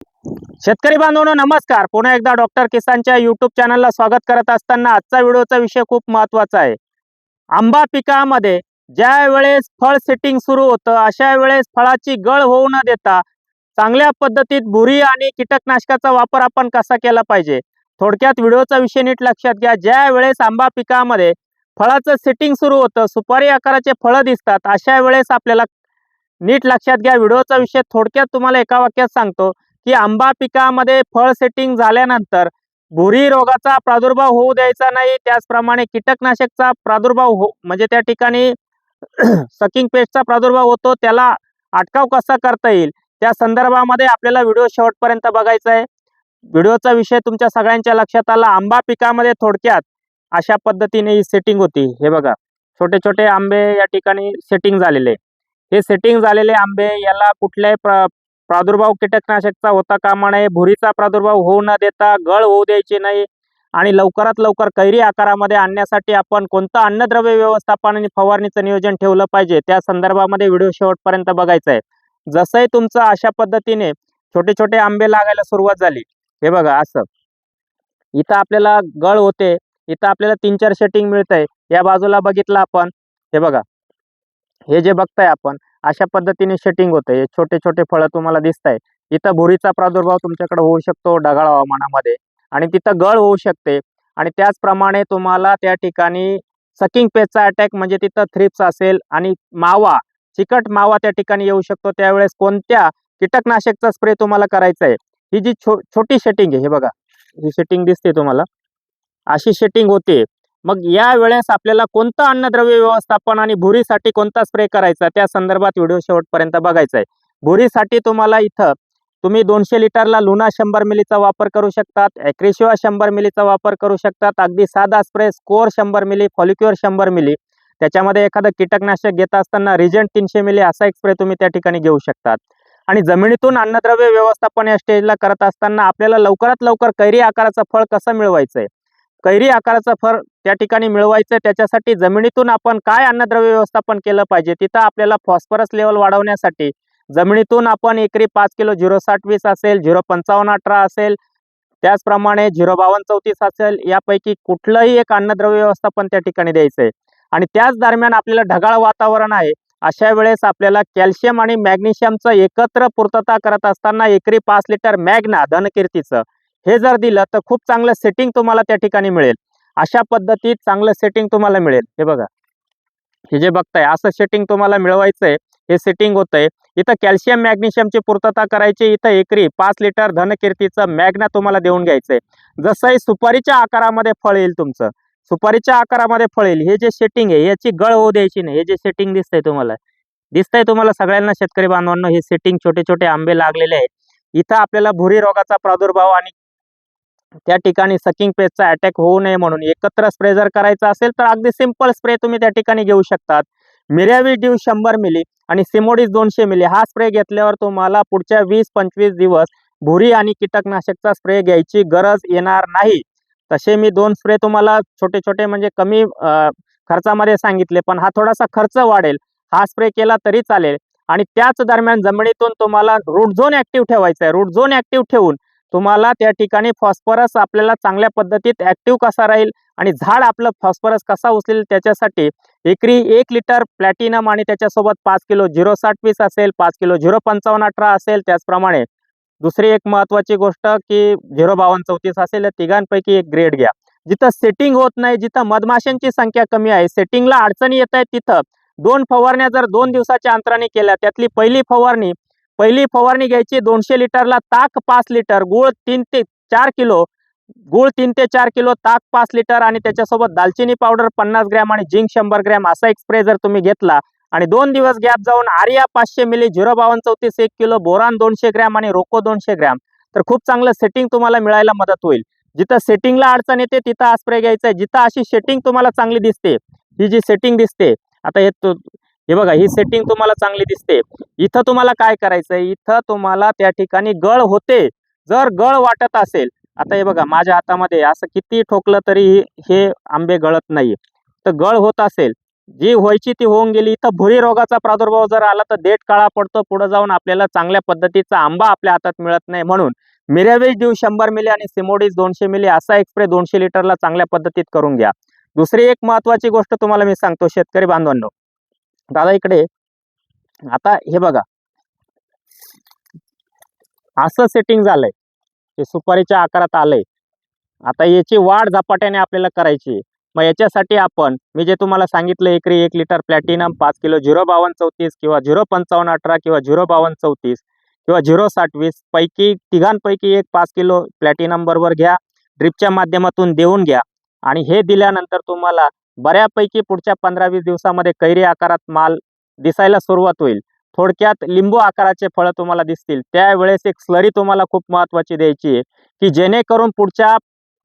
शेतकरी बांधवांनो नमस्कार. पुन्हा एकदा डॉक्टर किसानच्या यूट्यूब चॅनलला स्वागत करत असताना आजचा व्हिडिओचा विषय खूप महत्त्वाचा आहे. आंबा पिकामध्ये ज्या वेळेस फळ सेटिंग सुरू होतं अशा वेळेस फळाची गळ होऊ न देता चांगल्या पद्धतीत भुरी आणि कीटकनाशकाचा वापर आपण कसा केला पाहिजे. थोडक्यात व्हिडिओचा विषय नीट लक्षात घ्या. ज्या वेळेस आंबा पिकामध्ये फळाचं सेटिंग सुरू होतं, सुपारी आकाराचे फळं दिसतात, अशा वेळेस आपल्याला नीट लक्षात घ्या. व्हिडिओचा विषय थोडक्यात तुम्हाला एका वाक्यात सांगतो की आंबा पिकामध्ये फळ सेटिंग झाल्यानंतर भुरी रोगाचा प्रादुर्भाव होऊ द्यायचा नाही. त्याचप्रमाणे कीटकनाशकचा प्रादुर्भाव म्हणजे त्या ठिकाणी सकिंग पेस्टचा प्रादुर्भाव होतो, त्याला अटकाव कसा करता येईल त्या संदर्भामध्ये आपल्याला व्हिडिओ शेवटपर्यंत बघायचा आहे. व्हिडिओचा विषय तुमच्या सगळ्यांच्या लक्षात आला. आंबा पिकामध्ये थोडक्यात अशा पद्धतीने ही सेटिंग होती. हे बघा, छोटे छोटे आंबे या ठिकाणी सेटिंग झालेले. हे सेटिंग झालेले आंबे याला कुठल्याही प्रादुर्भाव कीटकनाशकचा होता कामा नये. भुरीचा प्रादुर्भाव होऊ न देता गळ होऊ द्यायची नाही आणि लवकरात लवकर कैरी आकारामध्ये आणण्यासाठी आपण कोणतं अन्नद्रव्य व्यवस्थापन आणि फवारणीचं नियोजन ठेवलं पाहिजे त्या संदर्भामध्ये व्हिडिओ शेवटपर्यंत बघायचा आहे. जसंही तुमचं अशा पद्धतीने छोटे छोटे आंबे लागायला सुरुवात झाली, हे बघा असं इथं आपल्याला गळ होते, इथं आपल्याला 3-4 सेटिंग मिळत आहे. या बाजूला बघितलं आपण, हे बघा, हे जे बघताय आपण अशा पद्धतीने सेटिंग होते. हे छोटे छोटे फळं तुम्हाला दिसत आहे. इथं भुरीचा प्रादुर्भाव तुमच्याकडे होऊ शकतो ढगाळ हवामानामध्ये आणि तिथं गळ होऊ शकते. आणि त्याचप्रमाणे तुम्हाला त्या ठिकाणी सकिंग पेस्टचा अटॅक म्हणजे तिथं थ्रिप्स असेल आणि मावा, चिकट मावा त्या ठिकाणी येऊ शकतो. त्यावेळेस कोणत्या कीटकनाशकचा स्प्रे तुम्हाला करायचा आहे. ही जी छोटी सेटिंग आहे, हे बघा, ही सेटिंग दिसते तुम्हाला, अशी सेटिंग होते. मग या वेळेस आपल्याला कोणतं अन्नद्रव्य व्यवस्थापन आणि भुरीसाठी कोणता स्प्रे करायचा त्या संदर्भात व्हिडिओ शेवटपर्यंत बघायचा आहे. भुरीसाठी तुम्हाला इथं तुम्ही 200 लिटरला लुना 100 मिलीचा वापर करू शकतात, ॲक्रेशिवा 100 मिलीचा वापर करू शकतात. अगदी साधा स्प्रे स्कोर 100 मिली, फॉलिक्युअर 100 मिली, त्याच्यामध्ये एखादं कीटकनाशक घेत असताना रिजंट 300 मिली असा एक स्प्रे तुम्ही त्या ठिकाणी घेऊ शकतात. आणि जमिनीतून अन्नद्रव्य व्यवस्थापन या स्टेजला करत असताना आपल्याला लवकरात लवकर कैरी आकाराचं फळ कसं मिळवायचं आहे, कैरी आकाराचं फळ त्या ठिकाणी मिळवायचं, त्याच्यासाठी जमिनीतून आपण काय अन्नद्रव्य व्यवस्थापन केलं पाहिजे. तिथं आपल्याला फॉस्फरस लेवल वाढवण्यासाठी जमिनीतून आपण एकरी 5 किलो 0,60-20 असेल, 0,55-18 असेल, त्याचप्रमाणे 0,52-34 असेल, यापैकी कुठलंही एक अन्नद्रव्य व्यवस्थापन त्या ठिकाणी द्यायचं आहे. आणि त्याच दरम्यान आपल्याला ढगाळ वातावरण आहे, अशा वेळेस आपल्याला कॅल्शियम आणि मॅग्नेशियमचं एकत्र पूर्तता करत असताना एकरी 5 लिटर मॅग्ना धनकीर्तीचं हे जर दिलं तर खूप चांगलं सेटिंग तुम्हाला त्या ठिकाणी मिळेल. अशा पद्धतीत चांगलं सेटिंग तुम्हाला मिळेल. हे बघा, हे जे बघताय असं सेटिंग तुम्हाला मिळवायचंय. हे सेटिंग होतंय. इथं कॅल्शियम मॅग्नेशियमची पूर्तता करायची. इथं एकरी 5 लिटर धनकीर्तीचं मॅग्ना तुम्हाला देऊन घ्यायचंय. जसंही सुपारीच्या आकारामध्ये फळ येईल, तुमचं सुपारीच्या आकारामध्ये फळ येईल, हे जे सेटिंग आहे याची गळ होऊ द्यायची नाही. हे जे सेटिंग दिसतंय तुम्हाला सगळ्यांना शेतकरी बांधवांना, हे सेटिंग छोटे छोटे आंबे लागलेले आहेत. इथं आपल्याला भुरी रोगाचा प्रादुर्भाव आणि त्या ठिकाणी सकिंग पेस्टचा अटॅक होऊ नये म्हणून एकत्र स्प्रे जर करायचा असेल तर अगदी सिंपल स्प्रे तुम्ही त्या ठिकाणी घेऊ शकतात. मिरॅविस ड्यू 100 मिली आणि सिमोडिस 200 मिली हा स्प्रे घेतल्यावर तुम्हाला पुढच्या 20-25 दिवस भुरी आणि कीटकनाशकचा स्प्रे घ्यायची गरज येणार नाही. तसे मी 2 स्प्रे तुम्हाला छोटे छोटे म्हणजे कमी खर्चामध्ये सांगितले, पण हा थोडासा खर्च वाढेल. हा स्प्रे केला तरी चालेल. आणि त्याच दरम्यान जमिनीतून तुम्हाला रूट झोन ऍक्टिव्ह ठेवायचा आहे. रूट झोन ऍक्टिव्ह ठेवून तुम्हाला त्या ठिकाणी फॉस्फरस आपल्याला चांगल्या पद्धतीत ऍक्टिव्ह कसा राहील आणि झाड आपलं फॉस्फरस कसा उचलेल त्याच्यासाठी एकरी 1 लिटर प्लॅटिनम आणि त्याच्यासोबत 5 किलो 0,60-20 असेल, 5 किलो 0,55-18 असेल. त्याचप्रमाणे दुसरी एक महत्वाची गोष्ट की 0,52-34 असेल. या तिघांपैकी एक ग्रेड घ्या. जिथं सेटिंग होत नाही, जिथं मधमाशांची संख्या कमी आहे, सेटिंगला अडचणी येत आहेत, तिथं 2 फवारण्या जर 2 दिवसाच्या अंतराने केल्या, त्यातली पहिली फवारणी घ्यायची 200 लिटरला ताक 5 लिटर, गूळ 3 ते 4 किलो, ताक 5 लिटर आणि त्याच्यासोबत दालचिनी पावडर 50 ग्रॅम आणि झिंक 100 ग्रॅम असा एक स्प्रे जर तुम्ही घेतला आणि 2 दिवस गॅप जाऊन आर्या 500 मिली, 0,52-34 1 किलो, बोरान 200 ग्रॅम आणि रोको 200 ग्रॅम, तर खूप चांगलं सेटिंग तुम्हाला मिळायला मदत होईल. जिथं सेटिंगला अडचण येते तिथं हा स्प्रे घ्यायचा आहे. जिथं अशी सेटिंग तुम्हाला चांगली दिसते, ही जी सेटिंग दिसते आता, हे बघा, ही सेटिंग तुम्हाला चांगली दिसते, इथं तुम्हाला काय करायचंय, इथं तुम्हाला त्या ठिकाणी गळ होते. जर गळ वाटत असेल, आता हे बघा माझ्या हातामध्ये असं किती ठोकलं तरी हे आंबे गळत नाही, तर गळ होत असेल जी व्हायची ती होऊन गेली. इथं भुरी रोगाचा प्रादुर्भाव जर आला तर देठ काळा पडतो. पुढे जाऊन आपल्याला चांगल्या पद्धतीचा आंबा आपल्या हातात मिळत नाही. म्हणून मिरॅवेज ड्यू 100 मिली आणि सिमोडिस 200 मिली असा एक स्प्रे 200 लिटरला चांगल्या पद्धतीत करून घ्या. दुसरी एक महत्वाची गोष्ट तुम्हाला मी सांगतो शेतकरी बांधवांनो. दादा इकडे आता हे बघा, असं सेटिंग झालंय, हे सुपारीच्या आकारात आलंय. आता याची वाढ झपाट्याने आपल्याला करायची आहे. मग याच्यासाठी आपण मी जे तुम्हाला सांगितलं एकरी 1 लिटर प्लॅटिनम 5 किलो 05234 किंवा 05518 किंवा 05234 किंवा 06020 पैकी तिघांपैकी एक 5 किलो प्लॅटिनम बरोबर घ्या. ड्रिपच्या माध्यमातून देऊन घ्या आणि हे दिल्यानंतर तुम्हाला बऱ्यापैकी पुढच्या 15-20 दिवसामध्ये कैरी आकारात माल दिसायला सुरुवात होईल. थोडक्यात लिंबू आकाराचे फळं तुम्हाला दिसतील. त्यावेळेस एक स्लरी तुम्हाला खूप महत्त्वाची द्यायची आहे की जेणेकरून पुढच्या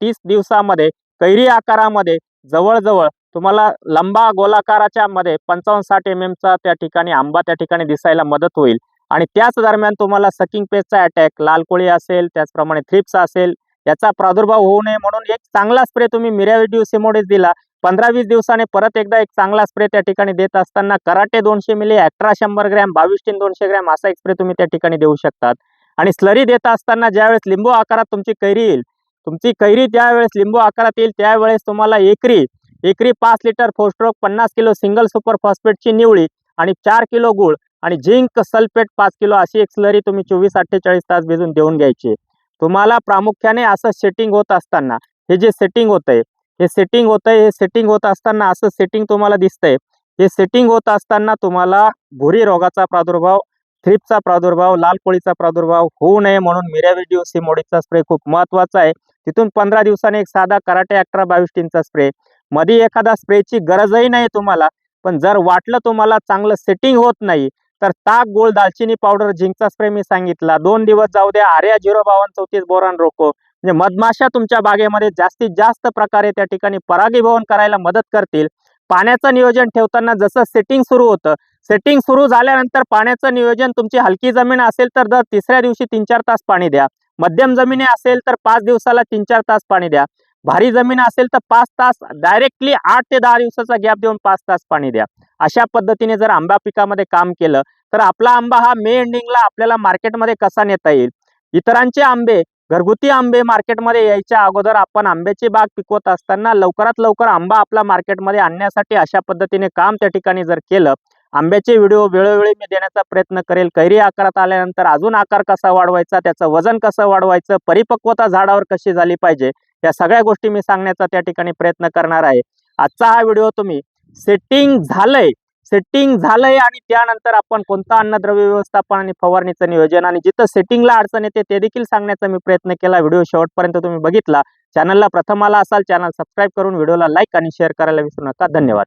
30 दिवसामध्ये कैरी आकारामध्ये जवळजवळ तुम्हाला लंबा गोलाकाराच्या मध्ये 55-60 mm त्या ठिकाणी आंबा त्या ठिकाणी दिसायला मदत होईल. आणि त्याच दरम्यान तुम्हाला सकिंग पेस्टचा अटॅक, लाल कोळी असेल, त्याचप्रमाणे थ्रिप्स असेल, याचा प्रादुर्भाव होऊ नये म्हणून एक चांगला स्प्रे तुम्ही मिरॅवेज ड्यू सिमोडिस दिला. 15-20 दिवसाने परत एकदा एक चांगला स्प्रे त्या ठिकाणी देत असताना कराटे 200 मिली, ॲक्ट्रा 100 ग्रॅम, 22 टिन 200 ग्रॅम असा एक स्प्रे तुम्ही त्या ठिकाणी देऊ शकतात. आणि स्लरी देत असताना ज्यावेळेस लिंबू आकारात तुमची कैरी येईल, तुमची कैरी ज्यावेळेस लिंबू आकारात येईल त्यावेळेस तुम्हाला एकरी 5 litre फोस्ट्रोक 50 kilo single super फॉस्फेटची Nivali आणि 4 किलो गुळ आणि झिंक सल्फेट 5 किलो अशी एक स्लरी तुम्ही 24-48 तास भिजून देऊन घ्यायची. तुम्हाला प्रामुख्याने असं सेटिंग होत असताना हे जे सेटिंग होतंय हे सेटिंग होत असताना असं सेटिंग तुम्हाला दिसतंय. हे सेटिंग होत असताना तुम्हाला भुरी रोगाचा प्रादुर्भाव, थ्रिप्सचा प्रादुर्भाव, लाल कोळीचा प्रादुर्भाव होऊ नये म्हणून मिरॅवेज ड्यू सिमोडिसचा स्प्रे खूप महत्त्वाचा आहे. तिथून 15 दिवसांनी एक साधा कराटे ॲक्ट्रा 22 टिनचा स्प्रे. मध्ये एखादा स्प्रेची गरजही नाही तुम्हाला, पण जर वाटलं तुम्हाला चांगलं सेटिंग होत नाही तर ताक, गूळ, दालचिनी पावडर, झिंकचा स्प्रे मी सांगितला. 2 दिवस जाऊ द्या. आर्या 05234 बोरान रोको म्हणजे मधमाशा तुमच्या बागेमध्ये जास्तीत जास्त प्रकारे त्या ठिकाणी परागीभवन करायला मदत करतील. पाण्याचं नियोजन ठेवताना जसं सेटिंग सुरू होतं, सेटिंग सुरू झाल्यानंतर पाण्याचं नियोजन तुमची हलकी जमीन असेल तर दर तिसऱ्या दिवशी 3-4 तास पाणी द्या. मध्यम जमिनी असेल तर 5 दिवसाला 3-4 तास पाणी द्या. भारी जमीन असेल तर 5 तास डायरेक्टली 8 ते 10 दिवसाचा गॅप देऊन 5 तास पाणी द्या. अशा पद्धतीने जर आंबा पिकामध्ये काम केलं तर आपला आंबा हा मे एंडिंगला आपल्याला मार्केटमध्ये कसा नेता येईल. इतरांचे आंबे, घरगुती आंबे मार्केटमध्ये यायच्या अगोदर आपण आंब्याची बाग पिकवत असताना लवकरात लवकर आंबा आपला मार्केटमध्ये आणण्यासाठी अशा पद्धतीने काम त्या ठिकाणी जर केलं, आंब्याचे व्हिडिओ वेळोवेळी मी देण्याचा प्रयत्न करेल. कैरी आकारात आल्यानंतर अजून आकार कसा वाढवायचा, त्याचं वजन कसं वाढवायचं, परिपक्वता झाडावर कशी झाली पाहिजे, या सगळ्या गोष्टी मी सांगण्याचा त्या ठिकाणी प्रयत्न करणार आहे. आजचा हा व्हिडिओ तुम्ही सेटिंग झालंय आणि त्यानंतर आपण कोणता अन्नद्रव्य व्यवस्थापन आणि फवारणीचं नियोजन आणि जिथं सेटिंगला अडचण येते ते देखील सांगण्याचा मी प्रयत्न केला. व्हिडिओ शेवटपर्यंत तुम्ही बघितला. चॅनलला प्रथम आला असाल, चॅनल सबस्क्राईब करून व्हिडिओला लाईक आणि शेअर करायला विसरू नका. धन्यवाद.